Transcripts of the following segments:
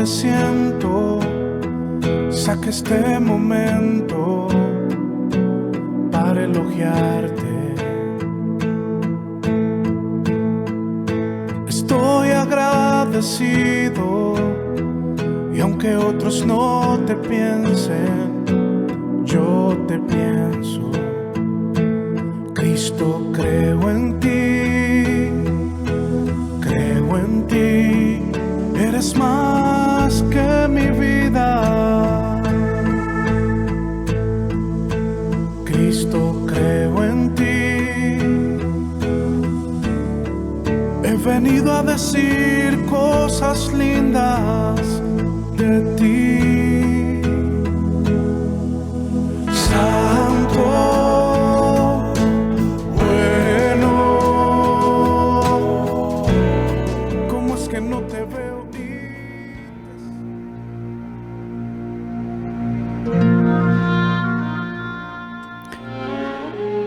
me siento, saque este momento para elogiarte. Estoy agradecido y aunque otros no te piensen, yo te pienso. Cristo, creo en ti, eres más que mi vida. Cristo, creo en ti, he venido a decir cosas lindas de ti. Santo, bueno, ¿cómo es que no te veo?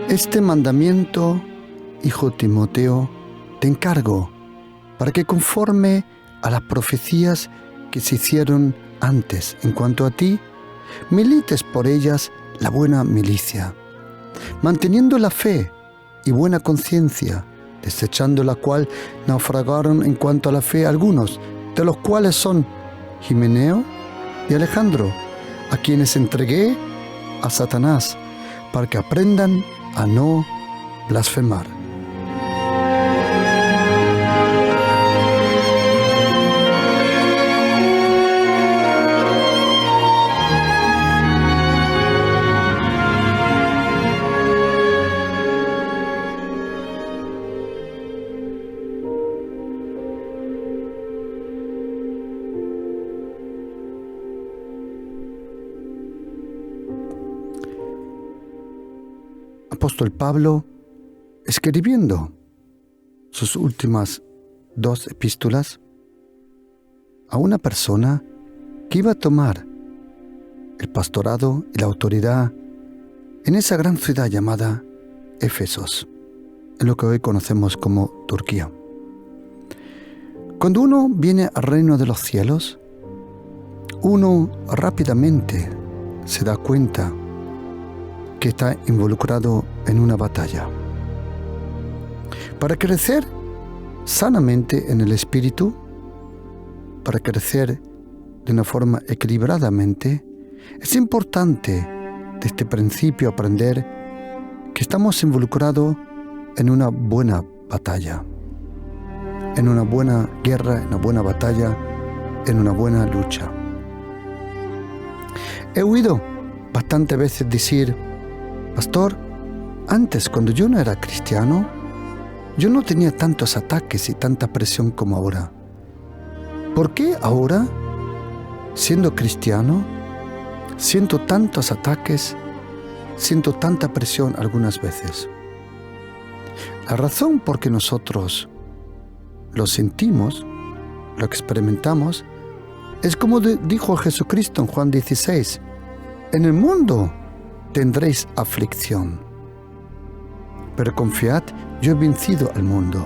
Este mandamiento, hijo Timoteo, te encargo para que conforme a las profecías que se hicieron antes en cuanto a ti, milites por ellas la buena milicia, manteniendo la fe y buena conciencia, desechando la cual naufragaron en cuanto a la fe algunos, de los cuales son Himeneo y Alejandro, a quienes entregué a Satanás, para que aprendan a no blasfemar. Apóstol Pablo, escribiendo sus últimas 2 epístolas a una persona que iba a tomar el pastorado y la autoridad en esa gran ciudad llamada Éfesos, en lo que hoy conocemos como Turquía. Cuando uno viene al reino de los cielos, uno rápidamente se da cuenta que está involucrado en una batalla. Para crecer sanamente en el espíritu, para crecer de una forma equilibradamente, es importante desde el principio aprender que estamos involucrados en una buena batalla, en una buena guerra, en una buena batalla, en una buena lucha. He oído bastantes veces decir: pastor, antes cuando yo no era cristiano, yo no tenía tantos ataques y tanta presión como ahora. ¿Por qué ahora, siendo cristiano, siento tantos ataques, siento tanta presión algunas veces? La razón por que nosotros lo sentimos, lo experimentamos, es como dijo Jesucristo en Juan 16, en el mundo tendréis aflicción, pero confiad, yo he vencido al mundo.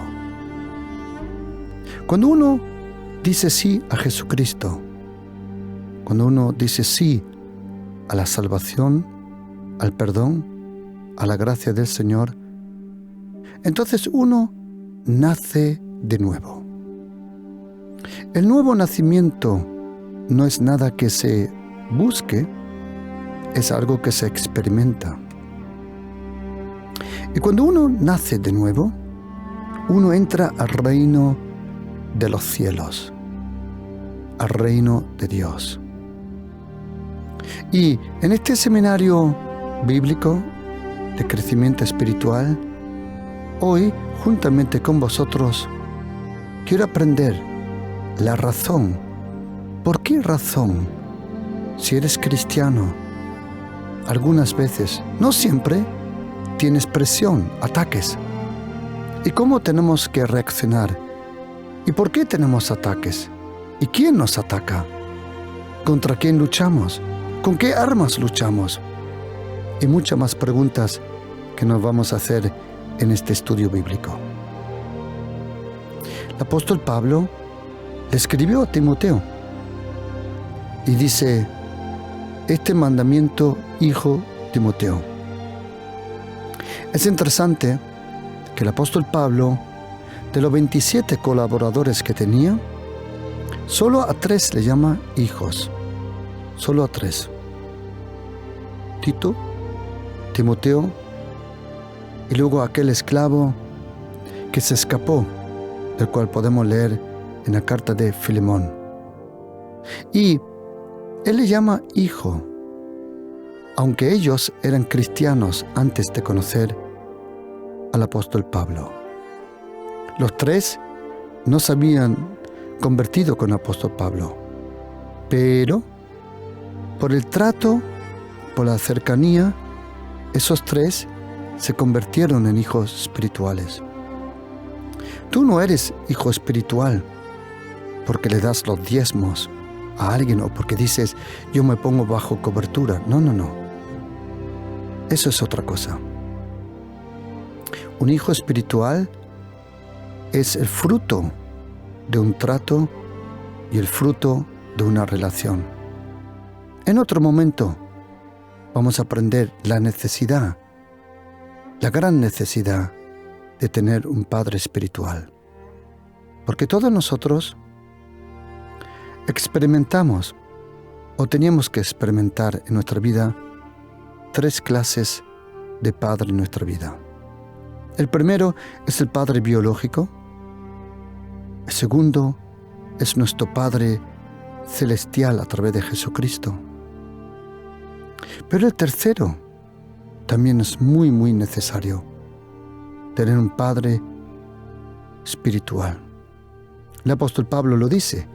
Cuando uno dice sí a Jesucristo, cuando uno dice sí a la salvación, al perdón, a la gracia del Señor, entonces uno nace de nuevo. El nuevo nacimiento no es nada que se busque, es algo que se experimenta. Y cuando uno nace de nuevo, uno entra al reino de los cielos, al reino de Dios. Y en este seminario bíblico de crecimiento espiritual, hoy, juntamente con vosotros, quiero aprender la razón. ¿Por qué razón, si eres cristiano, algunas veces, no siempre, tienes presión, ataques? ¿Y cómo tenemos que reaccionar? ¿Y por qué tenemos ataques? ¿Y quién nos ataca? ¿Contra quién luchamos? ¿Con qué armas luchamos? Y muchas más preguntas que nos vamos a hacer en este estudio bíblico. El apóstol Pablo le escribió a Timoteo y dice, este mandamiento, hijo Timoteo. Es interesante que el apóstol Pablo, de los 27 colaboradores que tenía, solo a 3 le llama hijos. Solo a 3. Tito, Timoteo y luego aquel esclavo que se escapó, del cual podemos leer en la carta de Filemón. Y él le llama hijo, aunque ellos eran cristianos antes de conocer al apóstol Pablo. Los 3 no se habían convertido con el apóstol Pablo, pero por el trato, por la cercanía, esos 3 se convirtieron en hijos espirituales. Tú no eres hijo espiritual porque le das los diezmos a alguien o porque dices, yo me pongo bajo cobertura. No. Eso es otra cosa. Un hijo espiritual es el fruto de un trato y el fruto de una relación. En otro momento vamos a aprender la necesidad, la gran necesidad de tener un padre espiritual. Porque todos nosotros experimentamos o teníamos que experimentar en nuestra vida 3 clases de padre en nuestra vida. El primero es el padre biológico. El segundo es nuestro Padre celestial a través de Jesucristo. Pero el tercero también es muy, muy necesario. Tener un Padre espiritual. El apóstol Pablo lo dice.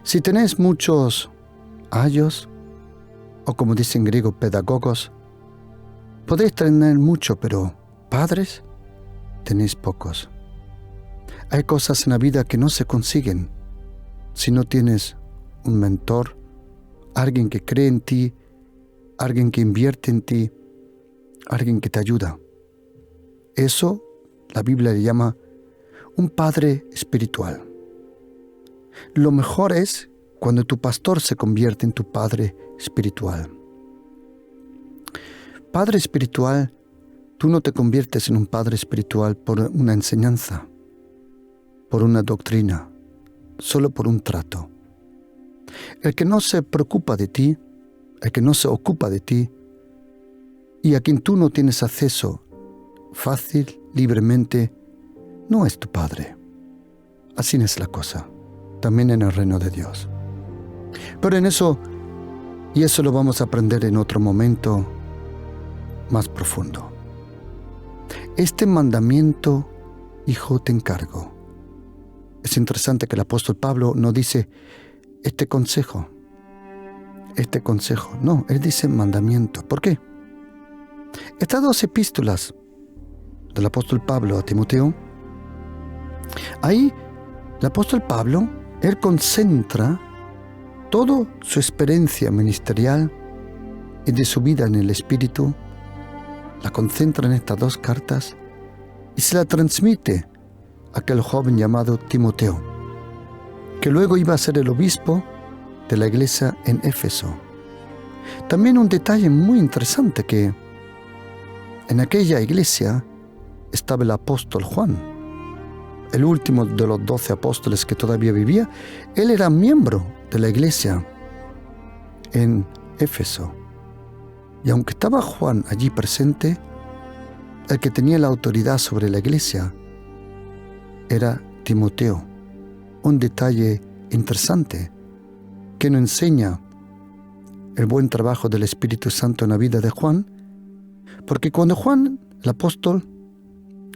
Si tenéis muchos ayos, o como dice en griego, pedagogos, podéis tener mucho, pero padres tenéis pocos. Hay cosas en la vida que no se consiguen si no tienes un mentor, alguien que cree en ti, alguien que invierte en ti, alguien que te ayuda. Eso la Biblia le llama un padre espiritual. Lo mejor es cuando tu pastor se convierte en tu padre espiritual. Padre espiritual, tú no te conviertes en un padre espiritual por una enseñanza, por una doctrina, solo por un trato. El que no se preocupa de ti, el que no se ocupa de ti, y a quien tú no tienes acceso fácil, libremente, no es tu padre. Así es la cosa, también en el reino de Dios. Pero en eso, y eso lo vamos a aprender en otro momento más profundo. Este mandamiento, hijo, te encargo. Es interesante que el apóstol Pablo no dice este consejo. No, él dice mandamiento. ¿Por qué? Estas 2 epístolas del apóstol Pablo a Timoteo, ahí el apóstol Pablo, él concentra toda su experiencia ministerial y de su vida en el Espíritu, la concentra en estas 2 cartas y se la transmite a aquel joven llamado Timoteo, que luego iba a ser el obispo de la iglesia en Éfeso. También un detalle muy interesante, que en aquella iglesia estaba el apóstol Juan, el último de los 12 apóstoles que todavía vivía. Él era miembro de la iglesia en Éfeso. Y aunque estaba Juan allí presente, el que tenía la autoridad sobre la iglesia era Timoteo. Un detalle interesante que nos enseña el buen trabajo del Espíritu Santo en la vida de Juan, porque cuando Juan, el apóstol,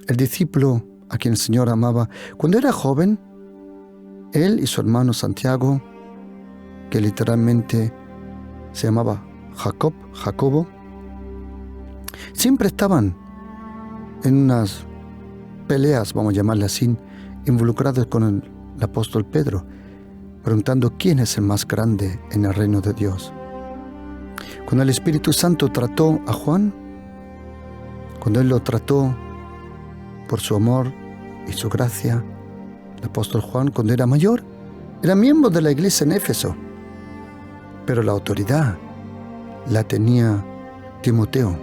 el discípulo a quien el Señor amaba, cuando era joven, él y su hermano Santiago, que literalmente se llamaba Jacobo, siempre estaban en unas peleas, vamos a llamarle así, involucrados con el apóstol Pedro, preguntando quién es el más grande en el reino de Dios. Cuando el Espíritu Santo trató a Juan, cuando él lo trató por su amor y su gracia, el apóstol Juan, cuando era mayor, era miembro de la iglesia en Éfeso. pero la autoridad la tenía Timoteo.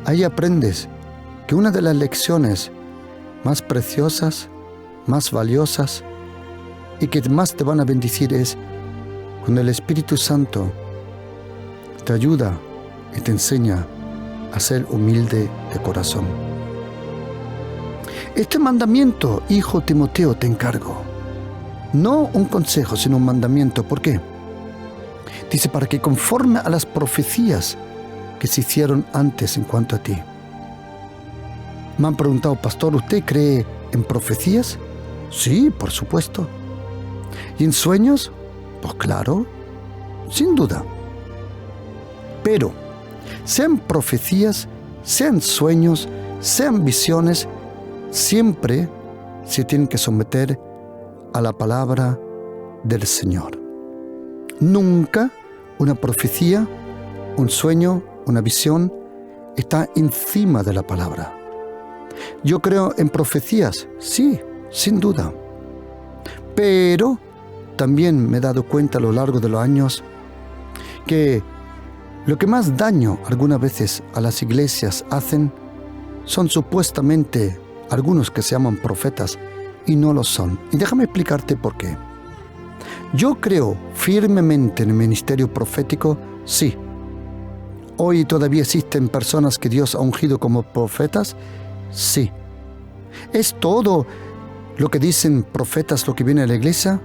Ahí aprendes que una de las lecciones más preciosas, más valiosas y que más te van a bendecir es cuando el Espíritu Santo te ayuda y te enseña a ser humilde de corazón. Este mandamiento, hijo Timoteo, te encargo. No un consejo, sino un mandamiento. ¿Por qué? Dice, para que conforme a las profecías que se hicieron antes en cuanto a ti. Me han preguntado, pastor, ¿usted cree en profecías? Sí, por supuesto. ¿Y en sueños? Pues claro, sin duda. Pero, sean profecías, sean sueños, sean visiones, siempre se tienen que someter a la palabra del Señor. Nunca una profecía, un sueño, una visión está encima de la palabra. Yo creo en profecías, sí, sin duda. Pero también me he dado cuenta a lo largo de los años que lo que más daño algunas veces a las iglesias hacen son supuestamente algunos que se llaman profetas y no lo son. Y déjame explicarte por qué. Yo creo firmemente en el ministerio profético, sí. ¿Hoy todavía existen personas que Dios ha ungido como profetas? Sí. ¿Es todo lo que dicen profetas lo que viene a la iglesia?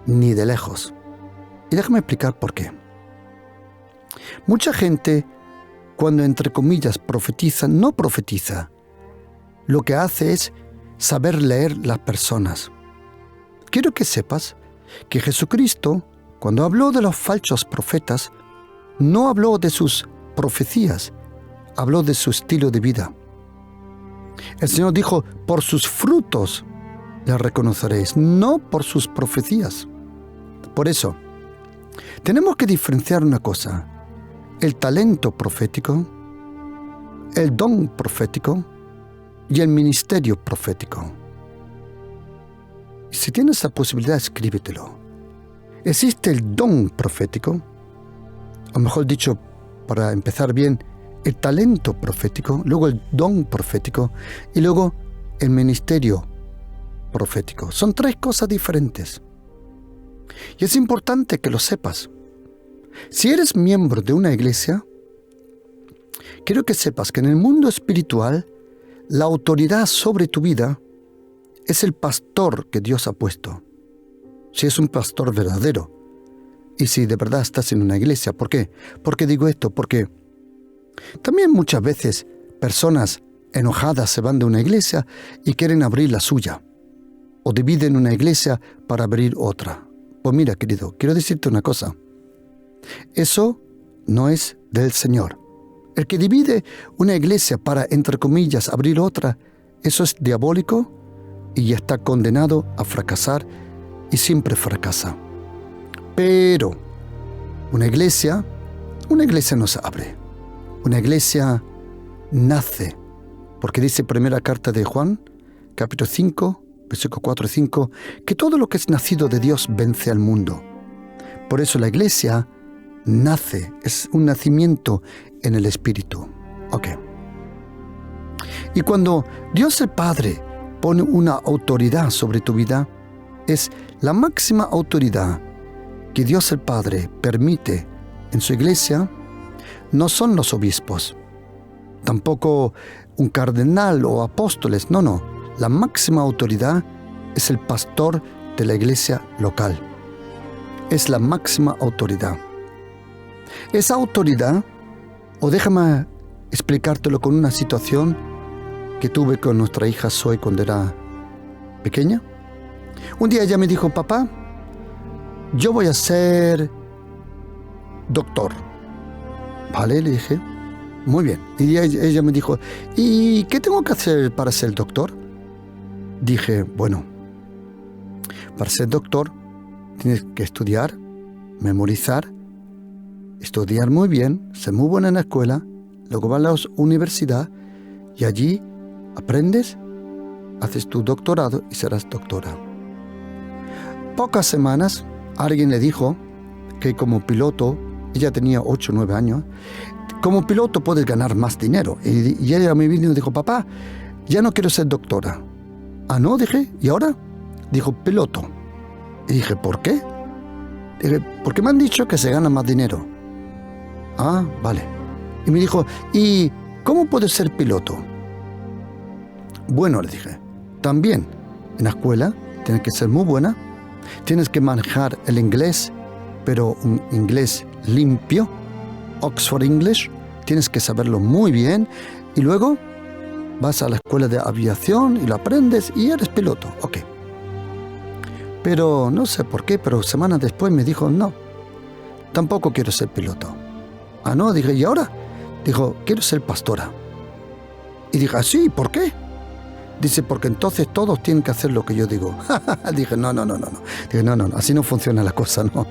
Ni de lejos. Y déjame explicar por qué. Mucha gente, cuando entre comillas profetiza, no profetiza. Lo que hace es saber leer las personas. Quiero que sepas que Jesucristo, cuando habló de los falsos profetas, no habló de sus profecías, habló de su estilo de vida. El Señor dijo, por sus frutos les reconoceréis, no por sus profecías. Por eso, tenemos que diferenciar una cosa: el talento profético, el don profético y el ministerio profético. Si tienes la posibilidad, escríbetelo. Existe el don profético, o mejor dicho, para empezar bien, el talento profético, luego el don profético y luego el ministerio profético. Son tres cosas diferentes. Y es importante que lo sepas. Si eres miembro de una iglesia, quiero que sepas que en el mundo espiritual, la autoridad sobre tu vida es el pastor que Dios ha puesto. Si es un pastor verdadero. Y si de verdad estás en una iglesia. ¿Por qué? ¿Por qué digo esto? Porque también muchas veces personas enojadas se van de una iglesia y quieren abrir la suya. O dividen una iglesia para abrir otra. Pues mira, querido, quiero decirte una cosa. Eso no es del Señor. El que divide una iglesia para, entre comillas, abrir otra, eso es diabólico y ya está condenado a fracasar y siempre fracasa. Pero una iglesia no se abre. Una iglesia nace, porque dice primera carta de Juan, capítulo 5, versículo 4 y 5, que todo lo que es nacido de Dios vence al mundo. Por eso la iglesia nace, es un nacimiento en el Espíritu. Ok. Y cuando Dios el Padre pone una autoridad sobre tu vida, es la máxima autoridad que Dios el Padre permite en su iglesia. No son los obispos, tampoco un cardenal o apóstoles, no. La máxima autoridad es el pastor de la iglesia local. Es la máxima autoridad. Esa autoridad, o déjame explicártelo con una situación que tuve con nuestra hija Zoe cuando era pequeña. Un día ella me dijo, papá, yo voy a ser doctor. Vale, le dije, muy bien. Y ella me dijo, ¿y qué tengo que hacer para ser doctor? Dije, bueno, para ser doctor tienes que estudiar, memorizar, estudiar muy bien, ser muy buena en la escuela, luego vas a la universidad y allí aprendes, haces tu doctorado y serás doctora. Pocas semanas alguien le dijo, que como piloto, ella tenía 8 o 9 años, como piloto puedes ganar más dinero. Y ella me vino y dijo, papá, ya no quiero ser doctora. Ah, no, dije, ¿y ahora? Dijo, piloto. Y dije, ¿por qué? Dije, porque me han dicho que se gana más dinero. Ah, vale. Y me dijo, ¿y cómo puedes ser piloto? Bueno, le dije, también en la escuela tienes que ser muy buena, tienes que manejar el inglés, pero un inglés limpio, Oxford English, tienes que saberlo muy bien, y luego vas a la escuela de aviación y lo aprendes y eres piloto. Ok. Pero no sé por qué, pero semanas después me dijo, no, tampoco quiero ser piloto. Ah, no, dije, ¿y ahora? Dijo, quiero ser pastora. Y dije, ¿sí? ¿Por qué? Dice, porque entonces todos tienen que hacer lo que yo digo. Dije, no. Dije, no, así no funciona la cosa, no.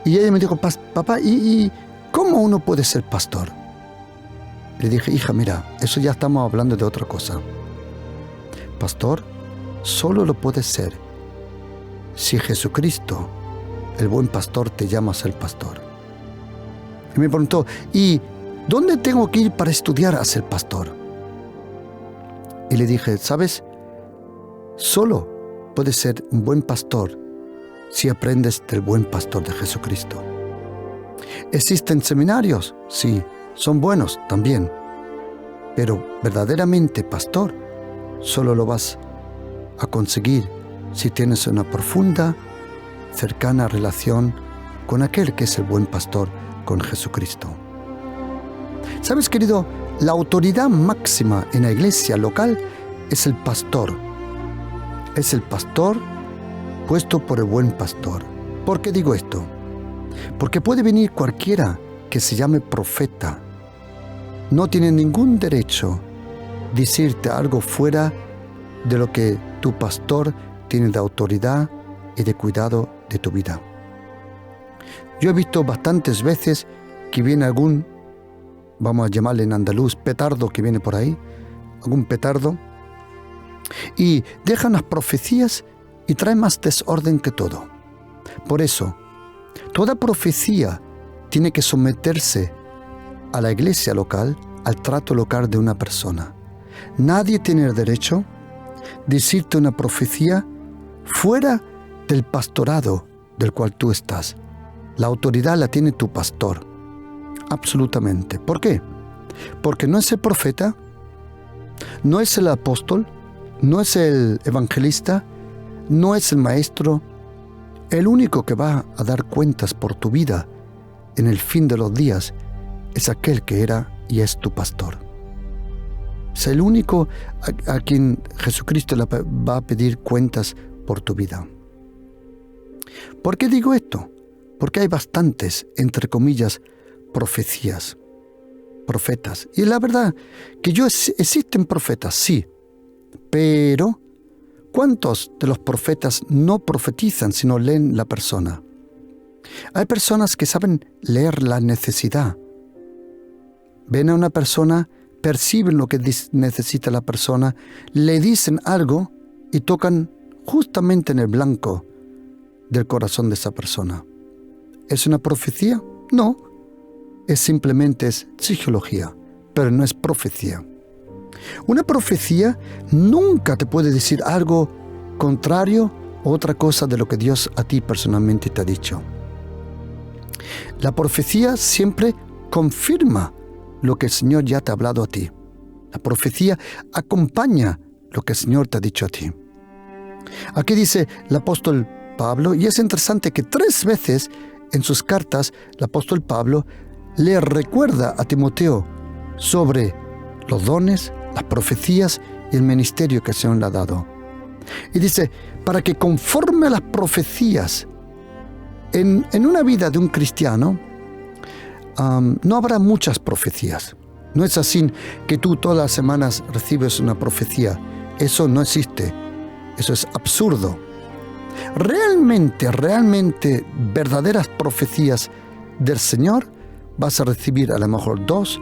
Y ella me dijo, papá, ¿y cómo uno puede ser pastor? Le dije, hija, mira, eso ya estamos hablando de otra cosa. Pastor solo lo puedes ser si Jesucristo, el buen pastor, te llama a ser pastor. Y me preguntó, ¿y dónde tengo que ir para estudiar a ser pastor? Y le dije, ¿sabes? Solo puedes ser un buen pastor si aprendes del buen pastor de Jesucristo. ¿Existen seminarios? Sí, son buenos también. Pero verdaderamente pastor solo lo vas a conseguir si tienes una profunda, cercana relación con aquel que es el buen pastor, con Jesucristo. ¿Sabes, querido? La autoridad máxima en la iglesia local es el pastor. Es el pastor puesto por el buen pastor. ¿Por qué digo esto? Porque puede venir cualquiera que se llame profeta. No tiene ningún derecho a decirte algo fuera de lo que tu pastor tiene de autoridad y de cuidado de tu vida. Yo he visto bastantes veces que viene algún, vamos a llamarle en andaluz, petardo que viene por ahí, algún petardo, y deja unas profecías y trae más desorden que todo. Por eso, toda profecía tiene que someterse a la iglesia local, al trato local de una persona. Nadie tiene el derecho de decirte una profecía fuera del pastorado del cual tú estás. La autoridad la tiene tu pastor. Absolutamente. ¿Por qué? Porque no es el profeta, no es el apóstol, no es el evangelista, no es el maestro. El único que va a dar cuentas por tu vida en el fin de los días es aquel que era y es tu pastor. Es el único a quien Jesucristo le va a pedir cuentas por tu vida. ¿Por qué digo esto? Porque hay bastantes, entre comillas, profecías, profetas. Y la verdad que existen profetas, sí, pero ¿cuántos de los profetas no profetizan sino leen la persona? Hay personas que saben leer la necesidad. Ven a una persona, perciben lo que necesita la persona, le dicen algo y tocan justamente en el blanco del corazón de esa persona. ¿Es una profecía? No. Es simplemente psicología, pero no es profecía. Una profecía nunca te puede decir algo contrario o otra cosa de lo que Dios a ti personalmente te ha dicho. La profecía siempre confirma lo que el Señor ya te ha hablado a ti. La profecía acompaña lo que el Señor te ha dicho a ti. Aquí dice el apóstol Pablo, y es interesante que 3 veces en sus cartas el apóstol Pablo le recuerda a Timoteo sobre los dones, las profecías y el ministerio que el Señor le ha dado. Y dice, para que conforme a las profecías en una vida de un cristiano, no habrá muchas profecías. No es así que tú todas las semanas recibes una profecía. Eso no existe. Eso es absurdo. Realmente, verdaderas profecías del Señor vas a recibir a lo mejor 2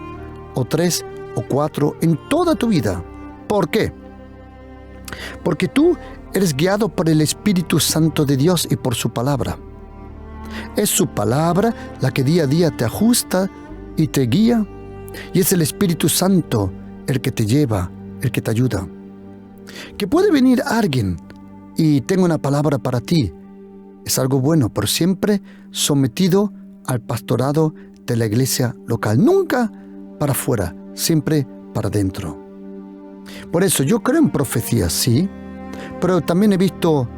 o 3 o 4 en toda tu vida. ¿Por qué? Porque tú eres guiado por el Espíritu Santo de Dios y por su palabra. Es su palabra la que día a día te ajusta y te guía. Y es el Espíritu Santo el que te lleva, el que te ayuda. Que puede venir alguien y tenga una palabra para ti. Es algo bueno, pero siempre sometido al pastorado de la iglesia local. Nunca para afuera, siempre para adentro. Por eso yo creo en profecías, sí, pero también he visto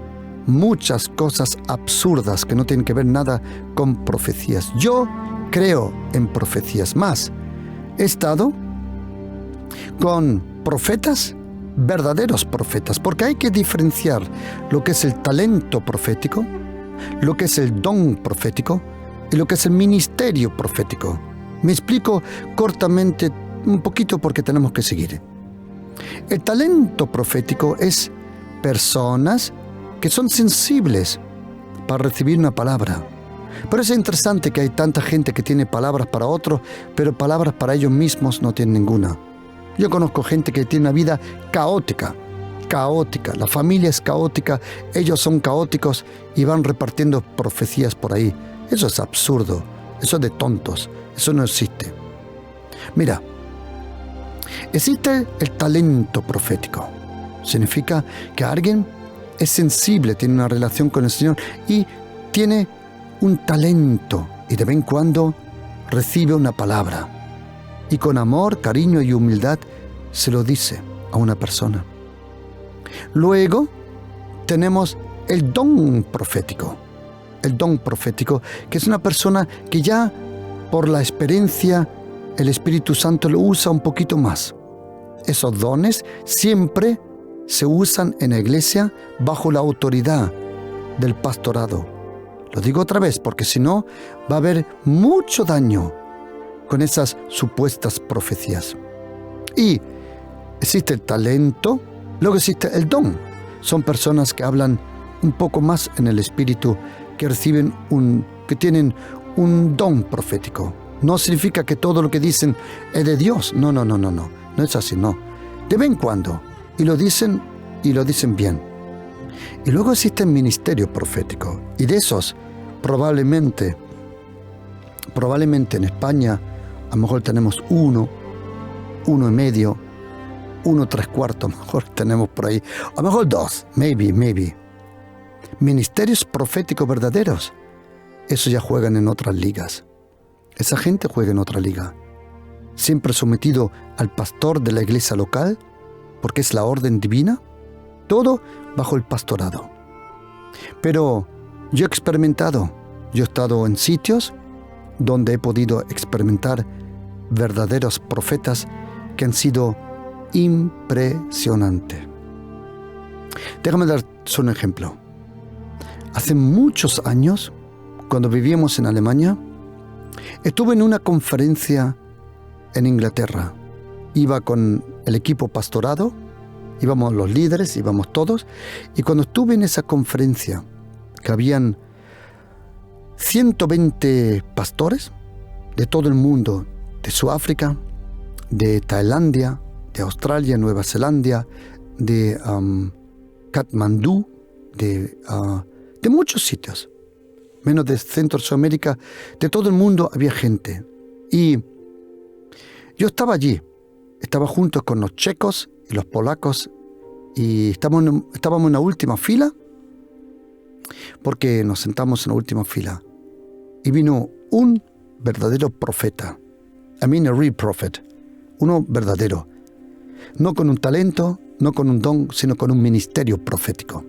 muchas cosas absurdas que no tienen que ver nada con profecías. Yo creo en profecías. Más, he estado con profetas, verdaderos profetas, porque hay que diferenciar lo que es el talento profético, lo que es el don profético y lo que es el ministerio profético. Me explico cortamente un poquito porque tenemos que seguir. El talento profético es personas que son sensibles para recibir una palabra. Pero es interesante que hay tanta gente que tiene palabras para otros, pero palabras para ellos mismos no tienen ninguna. Yo conozco gente que tiene una vida caótica, la familia es caótica, ellos son caóticos y van repartiendo profecías por ahí. Eso es absurdo, eso es de tontos, eso no existe. Mira, existe el talento profético. Significa que alguien es sensible, tiene una relación con el Señor y tiene un talento y de vez en cuando recibe una palabra y con amor, cariño y humildad se lo dice a una persona. Luego tenemos el don profético. El don profético, que es una persona que ya por la experiencia el Espíritu Santo lo usa un poquito más. Esos dones siempre se usan en la iglesia bajo la autoridad del pastorado. Lo digo otra vez porque si no va a haber mucho daño con esas supuestas profecías. Y existe el talento, luego existe el don. Son personas que hablan un poco más en el espíritu, que tienen un don profético. No significa que todo lo que dicen es de Dios. No es así, no. De vez en cuando. Y lo dicen bien. Y luego existe el ministerio profético. Y de esos, probablemente en España, a lo mejor tenemos uno y medio, 1 3/4, a lo mejor tenemos por ahí. A lo mejor 2, maybe. Ministerios proféticos verdaderos, esos ya juegan en otras ligas. Esa gente juega en otra liga. Siempre sometido al pastor de la iglesia local, porque es la orden divina, todo bajo el pastorado. Pero yo he estado en sitios donde he podido experimentar verdaderos profetas que han sido impresionantes. Déjame dar un ejemplo. Hace muchos años, cuando vivíamos en Alemania, estuve en una conferencia en Inglaterra. Iba con el equipo pastorado, íbamos los líderes, íbamos todos, y cuando estuve en esa conferencia, que habían 120 pastores de todo el mundo, de Sudáfrica, de Tailandia, de Australia, Nueva Zelanda, de Katmandú, de muchos sitios, menos de Centro Sudamérica, de todo el mundo había gente. Y yo estaba allí, estaba junto con los checos y los polacos, y estábamos en la última fila, porque nos sentamos en la última fila, y vino un verdadero profeta, a real prophet, uno verdadero, no con un talento, no con un don, sino con un ministerio profético.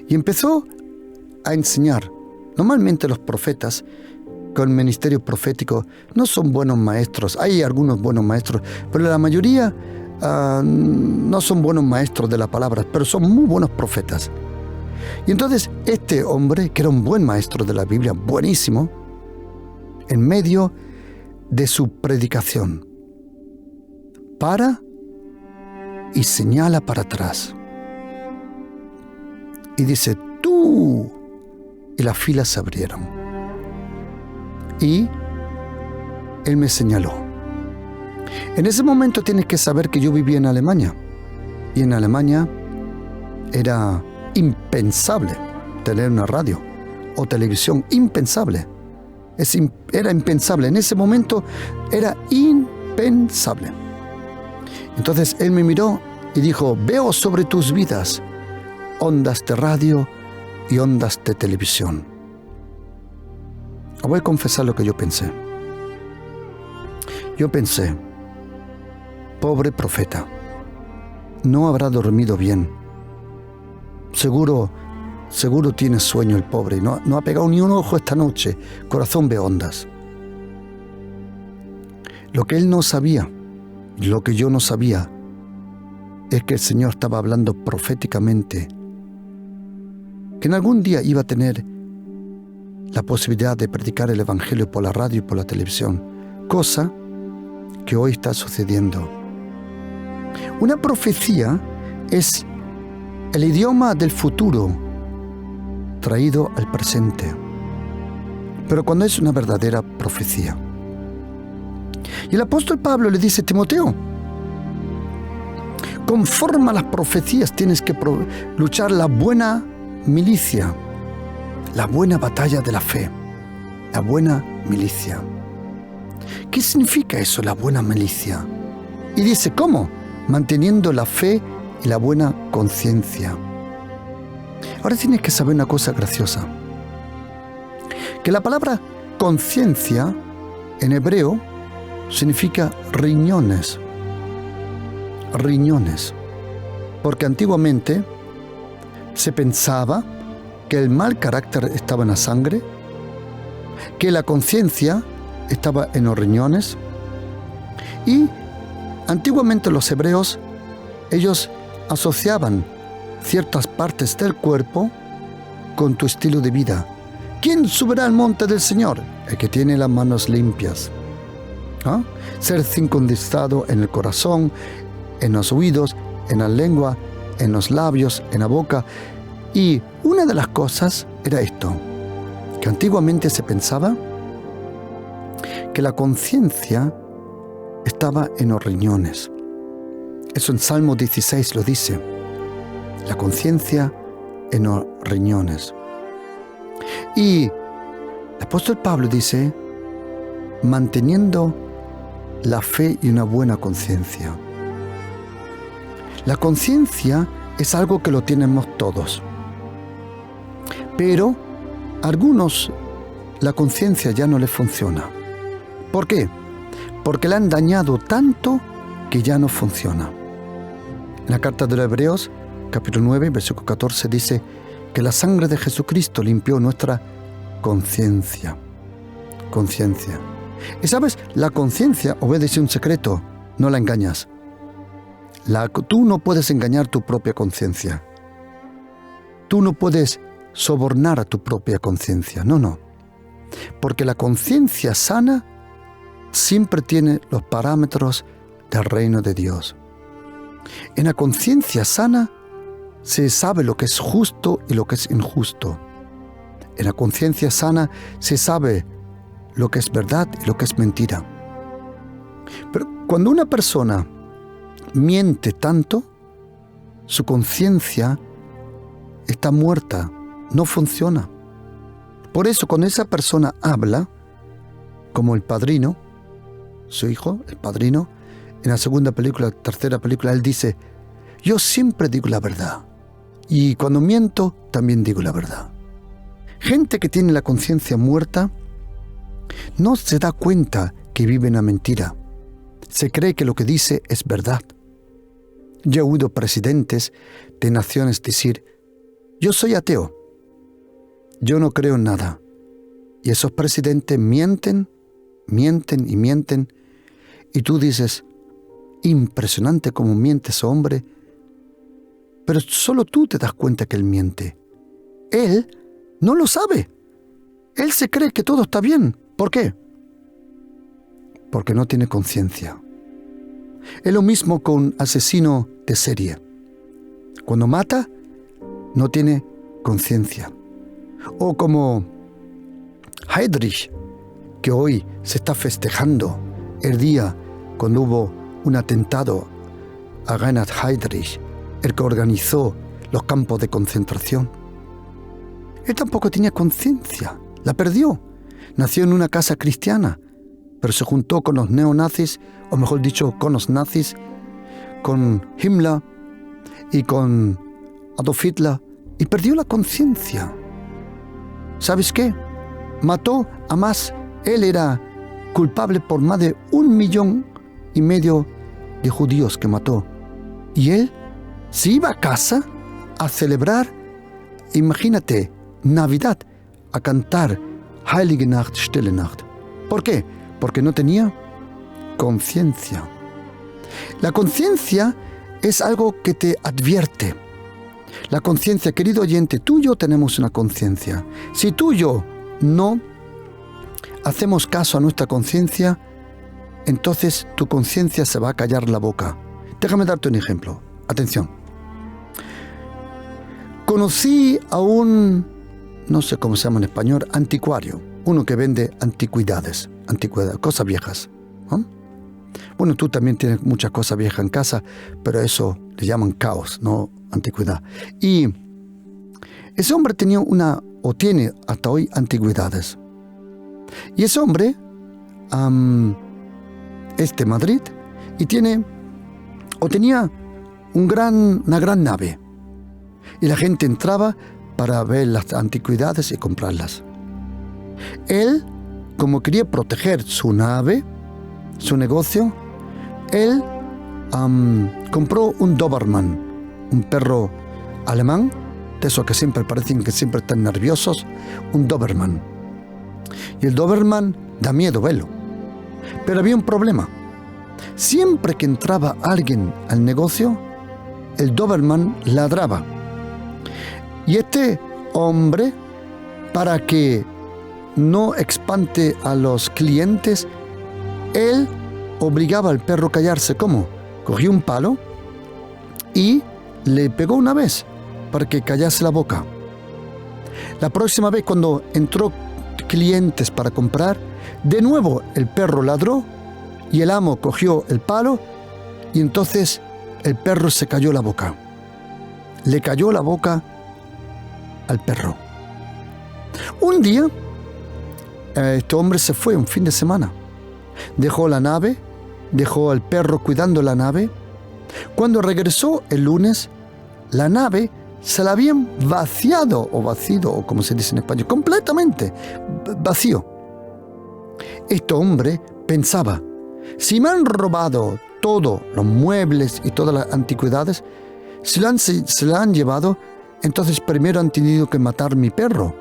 Y empezó a enseñar. Normalmente los profetas con ministerio profético no son buenos maestros. Hay algunos buenos maestros, pero la mayoría no son buenos maestros de la palabra, pero son muy buenos profetas. Y entonces este hombre, que era un buen maestro de la Biblia, buenísimo, en medio de su predicación, para y señala para atrás. Y dice, tú. Y las filas se abrieron. Y él me señaló. En ese momento tienes que saber que yo vivía en Alemania. Y en Alemania era impensable tener una radio o televisión. Impensable. Era impensable. En ese momento era impensable. Entonces él me miró y dijo: veo sobre tus vidas ondas de radio y ondas de televisión. Voy a confesar lo que yo pensé. Yo pensé: pobre profeta, no habrá dormido bien. Seguro tiene sueño el pobre. No ha pegado ni un ojo esta noche. Corazón ve ondas. Lo que él no sabía, lo que yo no sabía, es que el Señor estaba hablando proféticamente que en algún día iba a tener la posibilidad de predicar el Evangelio por la radio y por la televisión, cosa que hoy está sucediendo. Una profecía es el idioma del futuro traído al presente, pero cuando es una verdadera profecía. Y el apóstol Pablo le dice a Timoteo: conforme a las profecías tienes que luchar la buena milicia, la buena batalla de la fe, la buena milicia. ¿Qué significa eso, la buena milicia? Y dice, ¿cómo? Manteniendo la fe y la buena conciencia. Ahora tienes que saber una cosa graciosa, que la palabra conciencia en hebreo significa riñones. Riñones. Porque antiguamente se pensaba que el mal carácter estaba en la sangre, que la conciencia estaba en los riñones, y antiguamente los hebreos, ellos asociaban ciertas partes del cuerpo con tu estilo de vida. ¿Quién subirá al monte del Señor? El que tiene las manos limpias. ¿Ah? Ser circuncidado en el corazón, en los oídos, en la lengua, en los labios, en la boca. Y una de las cosas era esto, que antiguamente se pensaba que la conciencia estaba en los riñones. Eso en Salmo 16 lo dice. La conciencia en los riñones. Y el apóstol Pablo dice, manteniendo la fe y una buena conciencia. La conciencia es algo que lo tenemos todos. Pero a algunos la conciencia ya no les funciona. ¿Por qué? Porque la han dañado tanto que ya no funciona. En la carta de los Hebreos, capítulo 9, versículo 14, dice que la sangre de Jesucristo limpió nuestra conciencia. Conciencia. Y sabes, la conciencia obedece un secreto, no la engañas. Tú no puedes engañar tu propia conciencia. Tú no puedes sobornar a tu propia conciencia. No. Porque la conciencia sana siempre tiene los parámetros del reino de Dios. En la conciencia sana se sabe lo que es justo y lo que es injusto. En la conciencia sana se sabe lo que es verdad y lo que es mentira. Pero cuando una persona miente tanto, su conciencia está muerta, no funciona. Por eso cuando esa persona habla, como el padrino, su hijo, el padrino, en la segunda película, tercera película, él dice, yo siempre digo la verdad. Y cuando miento, también digo la verdad. Gente que tiene la conciencia muerta no se da cuenta que vive una mentira. Se cree que lo que dice es verdad. Yo he oído presidentes de naciones decir, yo soy ateo, yo no creo en nada. Y esos presidentes mienten, y tú dices, impresionante cómo miente ese hombre, pero solo tú te das cuenta que él miente. Él no lo sabe. Él se cree que todo está bien. ¿Por qué? Porque no tiene conciencia. Es lo mismo con un asesino de serie. Cuando mata, no tiene conciencia. O como Heydrich, que hoy se está festejando el día cuando hubo un atentado a Reinhard Heydrich, el que organizó los campos de concentración. Él tampoco tenía conciencia, la perdió. Nació en una casa cristiana, pero se juntó con los neonazis, o mejor dicho, con los nazis, con Himmler y con Adolf Hitler, y perdió la conciencia. ¿Sabes qué? Mató a más. Él era culpable por más de 1,5 millones de judíos que mató. Y él se iba a casa a celebrar, imagínate, Navidad, a cantar Heilige Nacht, Stille Nacht. ¿Por qué? Porque no tenía conciencia. La conciencia es algo que te advierte. La conciencia, querido oyente, tú y yo tenemos una conciencia. Si tú y yo no hacemos caso a nuestra conciencia, entonces tu conciencia se va a callar la boca. Déjame darte un ejemplo. Atención. Conocí a un, no sé cómo se llama en español, anticuario. Uno que vende antigüedades, cosas viejas. ¿No? Bueno, tú también tienes muchas cosas viejas en casa, pero eso le llaman caos, no antigüedad. Y ese hombre tenía tiene hasta hoy antigüedades. Y ese hombre es de Madrid y tenía una gran nave. Y la gente entraba para ver las antigüedades y comprarlas. Él, como quería proteger su nave, su negocio, él compró un Doberman, un perro alemán, de esos que siempre parecen que siempre están nerviosos, un Doberman. Y el Doberman da miedo verlo. Pero había un problema. Siempre que entraba alguien al negocio, el Doberman ladraba. Y este hombre, para que no espante a los clientes, él obligaba al perro a callarse. ¿Cómo? Cogió un palo y le pegó una vez para que callase la boca. La próxima vez, cuando entró clientes para comprar, de nuevo el perro ladró y el amo cogió el palo y entonces el perro se cayó la boca. Le cayó la boca al perro. Un día, este hombre se fue un fin de semana. Dejó la nave, dejó al perro cuidando la nave. Cuando regresó el lunes, la nave se la habían vaciado, o como se dice en español, completamente vacío. Este hombre pensaba, si me han robado todos los muebles y todas las antigüedades, se la han llevado, entonces primero han tenido que matar a mi perro.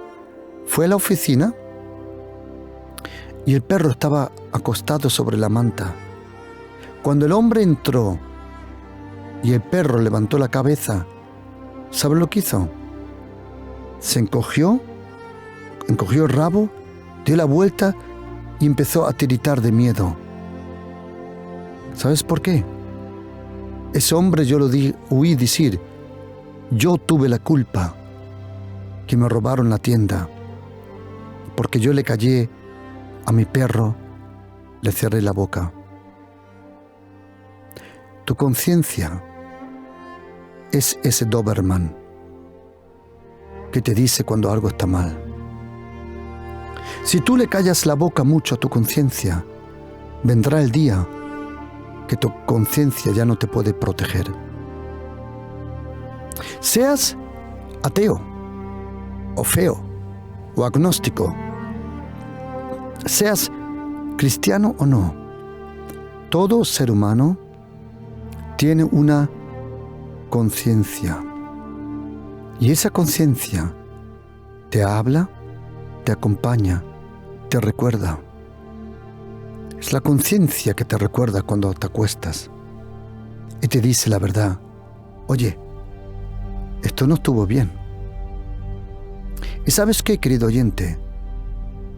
Fue a la oficina y el perro estaba acostado sobre la manta. Cuando el hombre entró y el perro levantó la cabeza, ¿sabe lo que hizo? Se encogió el rabo, dio la vuelta y empezó a tiritar de miedo. ¿Sabes por qué? Ese hombre yo lo oí decir, yo tuve la culpa que me robaron la tienda, porque yo le callé a mi perro, le cerré la boca. Tu conciencia es ese Doberman que te dice cuando algo está mal. Si tú le callas la boca mucho a tu conciencia, vendrá el día que tu conciencia ya no te puede proteger. Seas ateo, o feo, o agnóstico, seas cristiano o no, todo ser humano tiene una conciencia. Y esa conciencia te habla, te acompaña, te recuerda. Es la conciencia que te recuerda cuando te acuestas y te dice la verdad. Oye, esto no estuvo bien. ¿Y sabes qué, querido oyente?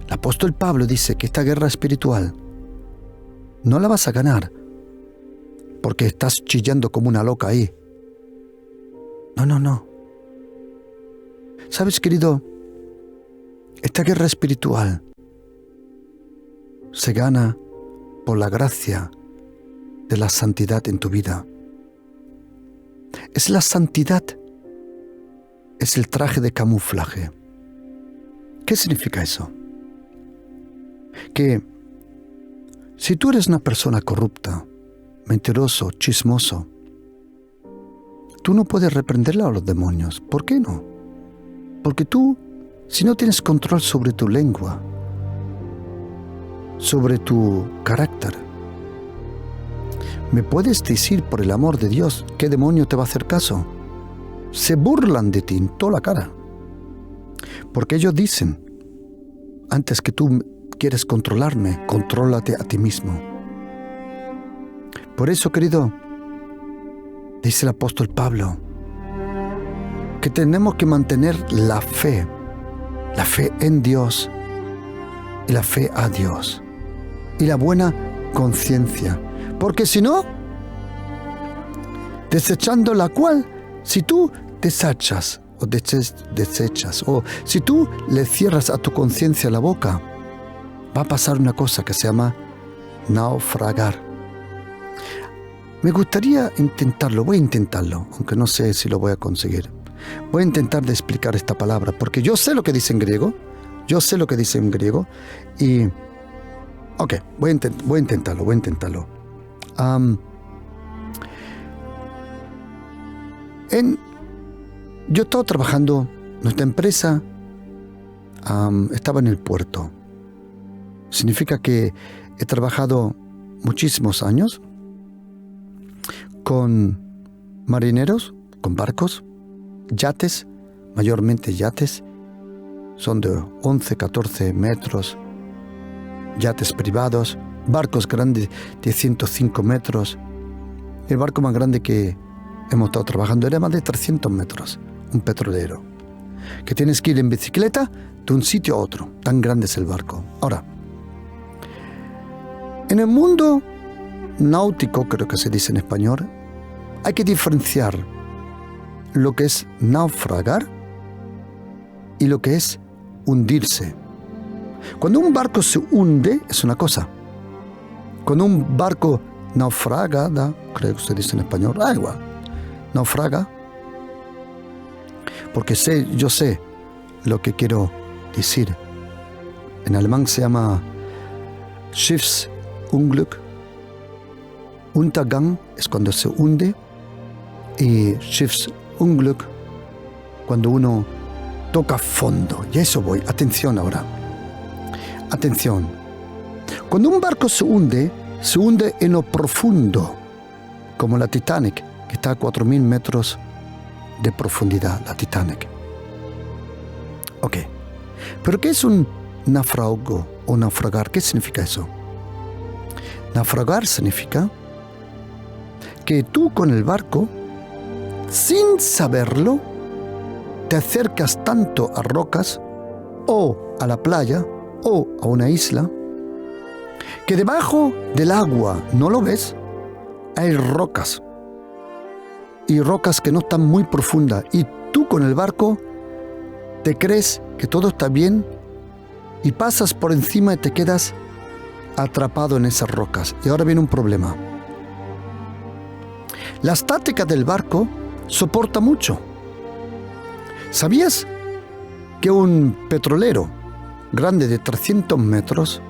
El apóstol Pablo dice que esta guerra espiritual no la vas a ganar porque estás chillando como una loca ahí. No. ¿Sabes, querido? Esta guerra espiritual se gana por la gracia de la santidad en tu vida. Es la santidad, es el traje de camuflaje. ¿Qué significa eso? Que si tú eres una persona corrupta, mentiroso, chismoso, tú no puedes reprenderle a los demonios. ¿Por qué no? Porque tú, si no tienes control sobre tu lengua, sobre tu carácter, ¿me puedes decir, por el amor de Dios, qué demonio te va a hacer caso? Se burlan de ti en toda la cara. Porque ellos dicen, antes que tú quieres controlarme, contrólate a ti mismo. Por eso, querido, dice el apóstol Pablo, que tenemos que mantener la fe en Dios y la fe a Dios y la buena conciencia, porque si no, desechando la cual, si tú desechas o si tú le cierras a tu conciencia la boca, va a pasar una cosa que se llama naufragar. Me gustaría intentarlo, voy a intentarlo, aunque no sé si lo voy a conseguir. Voy a intentar de explicar esta palabra, porque yo sé lo que dice en griego, y... Ok, voy a intentarlo. Yo estaba trabajando, nuestra empresa estaba en el puerto. Significa que he trabajado muchísimos años con marineros, con barcos, yates, mayormente yates, son de 11, 14 metros, yates privados, barcos grandes de 105 metros. El barco más grande que hemos estado trabajando era más de 300 metros, un petrolero, que tienes que ir en bicicleta de un sitio a otro, tan grande es el barco. Ahora, en el mundo náutico, creo que se dice en español, hay que diferenciar lo que es naufragar y lo que es hundirse. Cuando un barco se hunde es una cosa. Cuando un barco naufraga, creo que se dice en español, igual, naufraga, porque yo sé lo que quiero decir. En alemán se llama Schiffsunglück. Untergang es cuando se hunde y Schiffsunglück cuando uno toca fondo. Y a eso voy. Atención ahora. Atención. Cuando un barco se hunde en lo profundo, como la Titanic, que está a 4.000 metros de profundidad, la Titanic. Ok. ¿Pero qué es un naufrago o naufragar? ¿Qué significa eso? Naufragar significa que tú con el barco, sin saberlo, te acercas tanto a rocas o a la playa o a una isla que debajo del agua, no lo ves, hay rocas y rocas que no están muy profundas y tú con el barco te crees que todo está bien y pasas por encima y te quedas atrapado en esas rocas. Y ahora viene un problema. La estática del barco soporta mucho. ¿Sabías que un petrolero grande de 300 metros,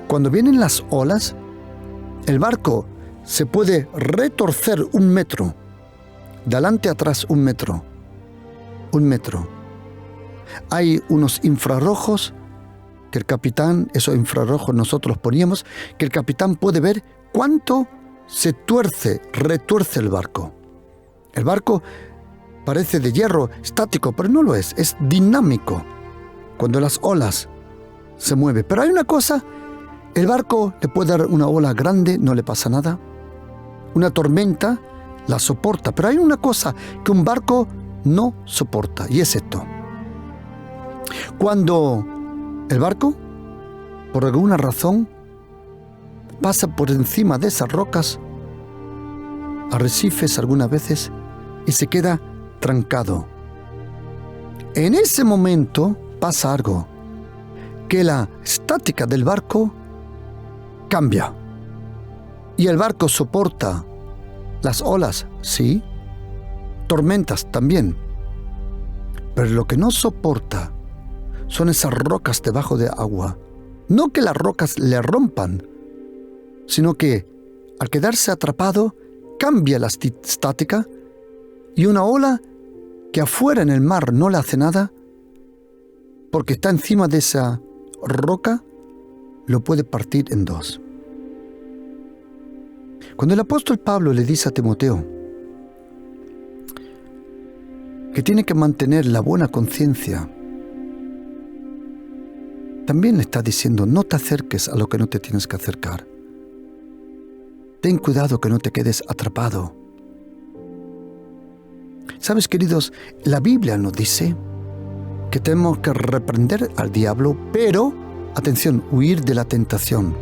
cuando vienen las olas, el barco se puede retorcer 1 metro, de adelante a atrás 1 metro, 1 metro? Hay unos infrarrojos que el capitán, esos infrarrojos nosotros poníamos, que el capitán puede ver cuánto se retuerce el barco. El barco parece de hierro, estático, pero no lo es dinámico. Cuando las olas se mueven. Pero hay una cosa, el barco le puede dar una ola grande, no le pasa nada. Una tormenta la soporta, pero hay una cosa que un barco no soporta, y es esto. Cuando el barco, por alguna razón, pasa por encima de esas rocas, arrecifes algunas veces, y se queda trancado. En ese momento pasa algo, que la estática del barco cambia. Y el barco soporta las olas, sí, tormentas también. Pero lo que no soporta son esas rocas debajo de agua. No que las rocas le rompan, sino que al quedarse atrapado cambia la estática y una ola que afuera en el mar no le hace nada, porque está encima de esa roca, lo puede partir en dos. Cuando el apóstol Pablo le dice a Timoteo que tiene que mantener la buena conciencia, también le está diciendo: no te acerques a lo que no te tienes que acercar. Ten cuidado que no te quedes atrapado. ¿Sabes, queridos? La Biblia nos dice que tenemos que reprender al diablo, pero, atención, huir de la tentación.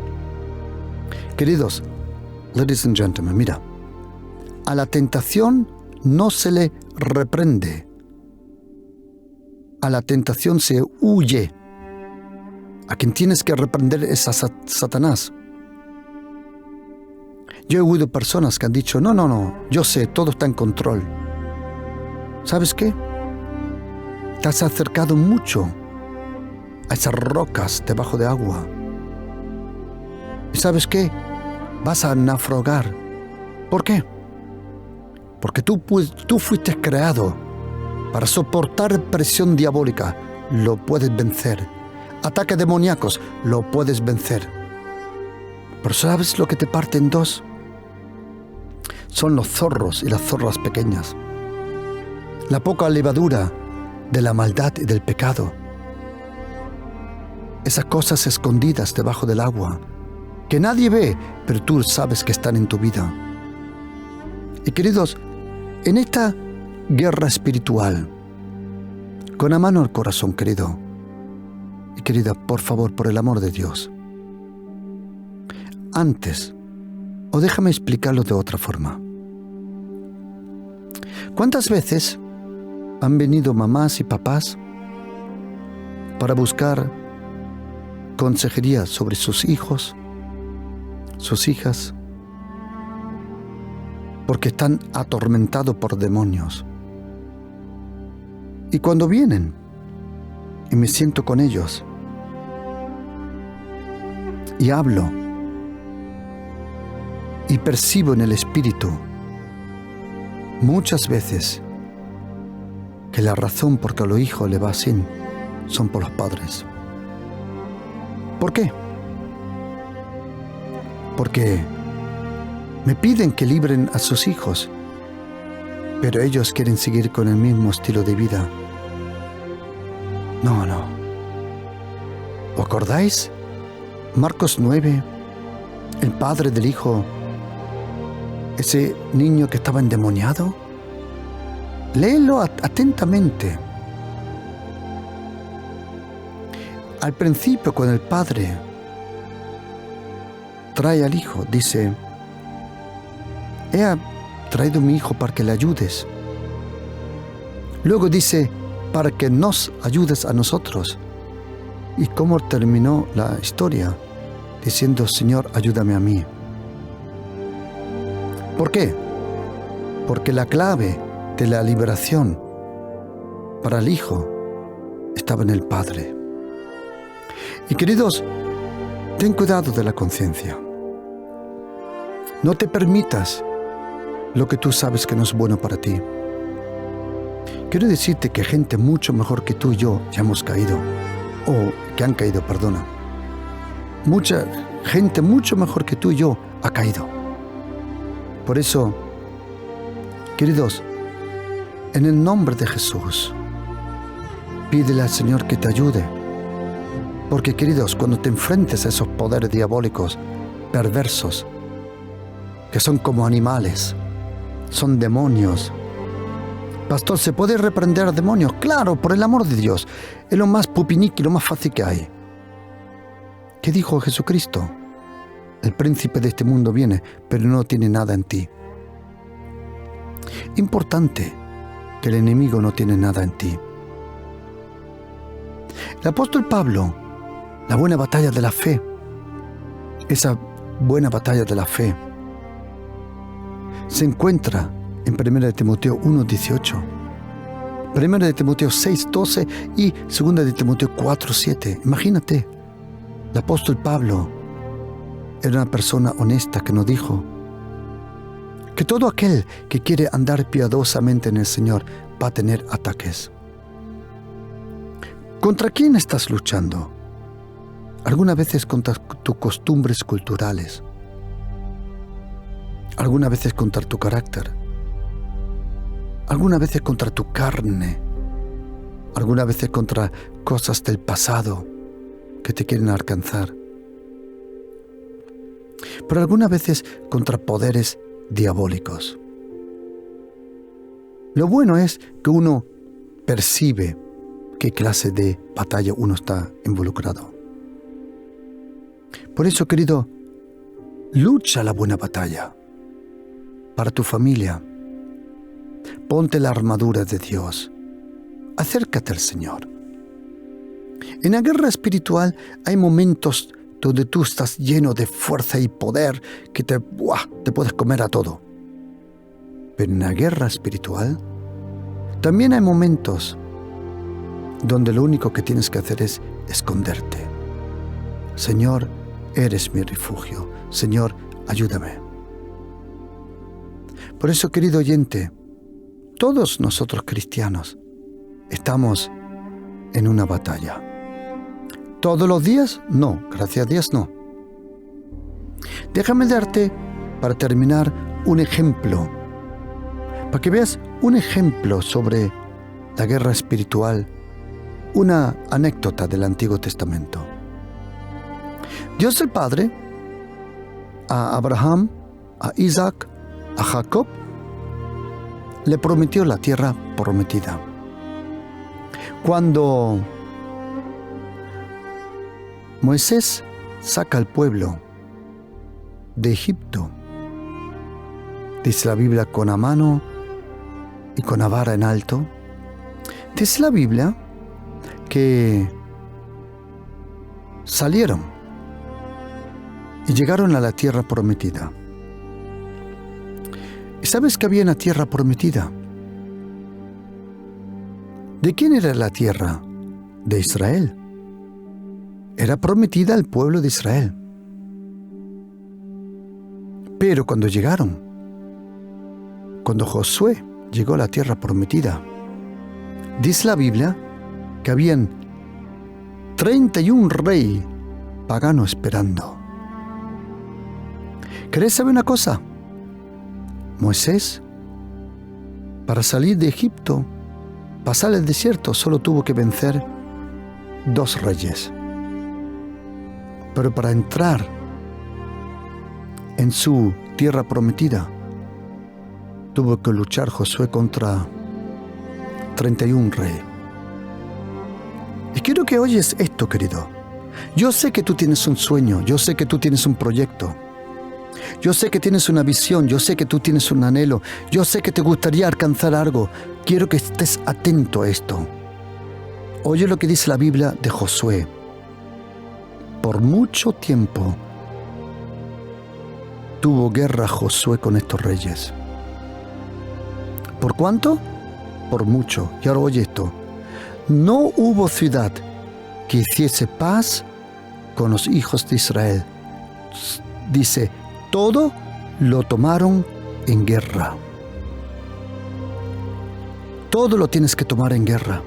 Queridos, ladies and gentlemen, mira, a la tentación no se le reprende. A la tentación se huye. A quien tienes que reprender es a Satanás. Yo he oído personas que han dicho: no, yo sé, todo está en control. ¿Sabes qué? Te has acercado mucho a esas rocas debajo de agua. ¿Y sabes qué? Vas a naufragar. ¿Por qué? Porque tú fuiste creado para soportar presión diabólica. Lo puedes vencer. Ataques demoníacos, lo puedes vencer. Pero ¿sabes lo que te parte en dos? Son los zorros y las zorras pequeñas. La poca levadura de la maldad y del pecado. Esas cosas escondidas debajo del agua, que nadie ve, pero tú sabes que están en tu vida. Y queridos, en esta guerra espiritual, con la mano al corazón, querido y querida, por favor, por el amor de Dios, antes, o déjame explicarlo de otra forma. ¿Cuántas veces han venido mamás y papás para buscar consejería sobre sus hijos, sus hijas, porque están atormentados por demonios? Y cuando vienen y me siento con ellos y hablo y percibo en el espíritu muchas veces que la razón por que a los hijos le va así son por los padres. ¿Por qué? Porque me piden que libren a sus hijos, pero ellos quieren seguir con el mismo estilo de vida. No. ¿Os acordáis? Marcos 9, el padre del hijo, ese niño que estaba endemoniado. Léelo atentamente. Al principio, cuando el padre trae al hijo, dice: he traído a mi hijo para que le ayudes. Luego dice: para que nos ayudes a nosotros. ¿Y cómo terminó la historia? Diciendo: Señor, ayúdame a mí. ¿Por qué? Porque la clave de la liberación para el hijo estaba en el padre. Y queridos, ten cuidado de la conciencia. No te permitas lo que tú sabes que no es bueno para ti. Quiero decirte que gente mucho mejor que tú y yo ya hemos caído, o que han caído, perdona. Mucha gente mucho mejor que tú y yo ha caído. Por eso, queridos, en el nombre de Jesús, pídele al Señor que te ayude. Porque, queridos, cuando te enfrentes a esos poderes diabólicos, perversos, que son como animales, son demonios. Pastor, ¿se puede reprender a demonios? Claro, por el amor de Dios. Es lo más pupiniqui, lo más fácil que hay. ¿Qué dijo Jesucristo? El príncipe de este mundo viene, pero no tiene nada en ti. Importante que el enemigo no tiene nada en ti. El apóstol Pablo, la buena batalla de la fe, esa buena batalla de la fe, se encuentra en 1 Timoteo 1:18. 1 de Timoteo 6:12 y 2 de Timoteo 4:7. Imagínate, el apóstol Pablo era una persona honesta que nos dijo que todo aquel que quiere andar piadosamente en el Señor va a tener ataques. ¿Contra quién estás luchando? Algunas veces contra tus costumbres culturales, algunas veces contra tu carácter, algunas veces contra tu carne, algunas veces contra cosas del pasado que te quieren alcanzar, pero algunas veces contra poderes diabólicos. Lo bueno es que uno percibe qué clase de batalla uno está involucrado. Por eso, querido, lucha la buena batalla para tu familia. Ponte la armadura de Dios. Acércate al Señor. En la guerra espiritual hay momentos donde tú estás lleno de fuerza y poder que te puedes comer a todo. Pero en la guerra espiritual también hay momentos donde lo único que tienes que hacer es esconderte. Señor, eres mi refugio. Señor, ayúdame. Por eso, querido oyente, todos nosotros cristianos estamos en una batalla. ¿Todos los días? No, gracias a Dios no. Déjame darte, para terminar, un ejemplo, para que veas un ejemplo sobre la guerra espiritual, una anécdota del Antiguo Testamento. Dios el Padre, a Abraham, a Isaac, a Jacob, le prometió la tierra prometida. Cuando Moisés saca al pueblo de Egipto, dice la Biblia, con la mano y con la vara en alto, dice la Biblia que salieron y llegaron a la tierra prometida. ¿Y sabes que había en la tierra prometida? ¿De quién era la tierra? De Israel. Era prometida al pueblo de Israel. Pero cuando llegaron, cuando Josué llegó a la tierra prometida, dice la Biblia que habían 31 reyes paganos esperando. ¿Querés saber una cosa? Moisés, para salir de Egipto, pasar el desierto, solo tuvo que vencer 2 reyes. Pero para entrar en su tierra prometida, tuvo que luchar Josué contra 31 reyes. Y quiero que oyes esto, querido. Yo sé que tú tienes un sueño, yo sé que tú tienes un proyecto, yo sé que tienes una visión, yo sé que tú tienes un anhelo, yo sé que te gustaría alcanzar algo. Quiero que estés atento a esto. Oye lo que dice la Biblia de Josué. Por mucho tiempo tuvo guerra Josué con estos reyes. ¿Por cuánto? Por mucho. Y ahora oye esto. No hubo ciudad que hiciese paz con los hijos de Israel. Dice, todo lo tomaron en guerra. Todo lo tienes que tomar en guerra.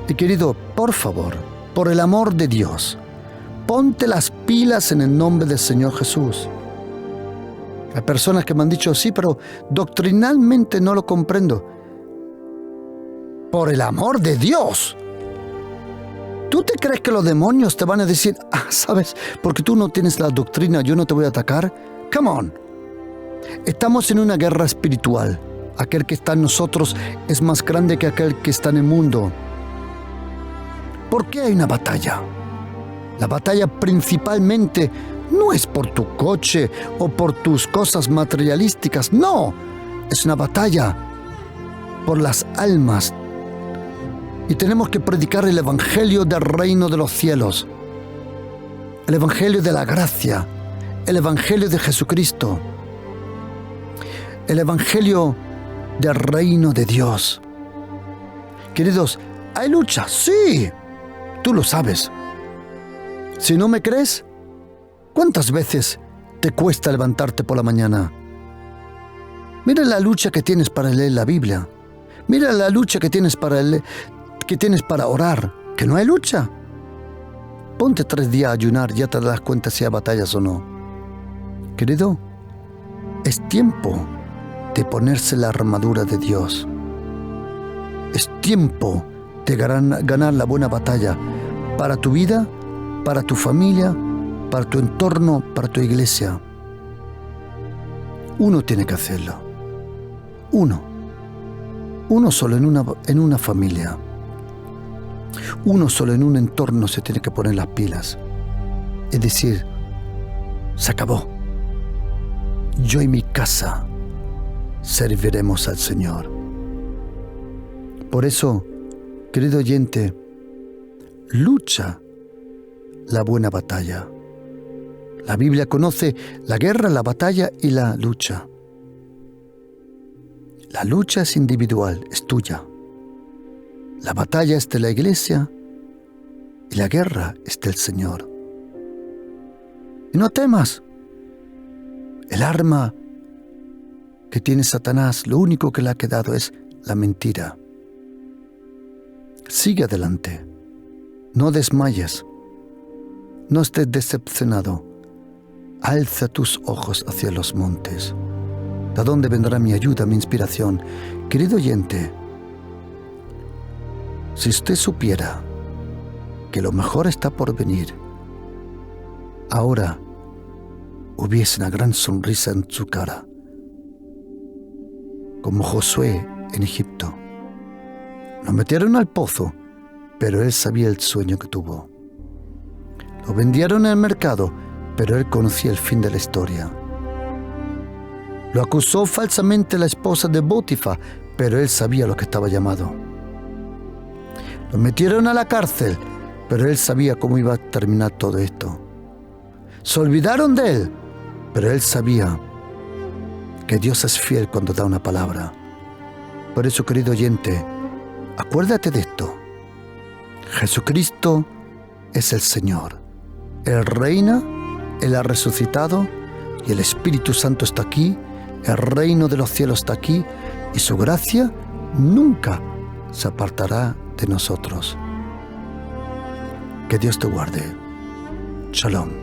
Y querido, por favor, por el amor de Dios, ponte las pilas en el nombre del Señor Jesús. Hay personas que me han dicho, sí, pero doctrinalmente no lo comprendo. Por el amor de Dios. ¿Tú te crees que los demonios te van a decir, sabes, porque tú no tienes la doctrina, yo no te voy a atacar? Come on. Estamos en una guerra espiritual. Aquel que está en nosotros es más grande que aquel que está en el mundo. ¿Por qué hay una batalla? La batalla principalmente no es por tu coche o por tus cosas materialísticas. No, es una batalla por las almas. Y tenemos que predicar el evangelio del reino de los cielos, el evangelio de la gracia, el evangelio de Jesucristo, el evangelio del reino de Dios. Queridos, ¿hay lucha? Sí, tú lo sabes. Si no me crees, ¿cuántas veces te cuesta levantarte por la mañana? Mira la lucha que tienes para leer la Biblia. Mira la lucha que tienes para orar. ¿Que no hay lucha? Ponte 3 días a ayunar, ya te das cuenta si hay batallas o no. Querido, es tiempo de ponerse la armadura de Dios. Es tiempo de ganar la buena batalla para tu vida, para tu familia, para tu entorno, para tu iglesia. Uno tiene que hacerlo. Uno solo en una familia. Uno solo en un entorno se tiene que poner las pilas. Es decir, se acabó. Yo y mi casa serviremos al Señor. Por eso, querido oyente, lucha la buena batalla. La Biblia conoce la guerra, la batalla y la lucha. La lucha es individual, es tuya. La batalla es de la iglesia y la guerra es del Señor. Y no temas. El arma que tiene Satanás, lo único que le ha quedado es la mentira. Sigue adelante. No desmayes. No estés decepcionado. Alza tus ojos hacia los montes. ¿De dónde vendrá mi ayuda, mi inspiración? Querido oyente, si usted supiera que lo mejor está por venir, ahora hubiese una gran sonrisa en su cara, como Josué en Egipto. Lo metieron al pozo, pero él sabía el sueño que tuvo. Lo vendieron en el mercado, pero él conocía el fin de la historia. Lo acusó falsamente la esposa de Potifar, pero él sabía lo que estaba llamado. Lo metieron a la cárcel, pero él sabía cómo iba a terminar todo esto. Se olvidaron de él, pero él sabía que Dios es fiel cuando da una palabra. Por eso, querido oyente, acuérdate de esto. Jesucristo es el Señor. Él reina, Él ha resucitado y el Espíritu Santo está aquí. El reino de los cielos está aquí y su gracia nunca se apartará de nosotros. Que Dios te guarde. Shalom.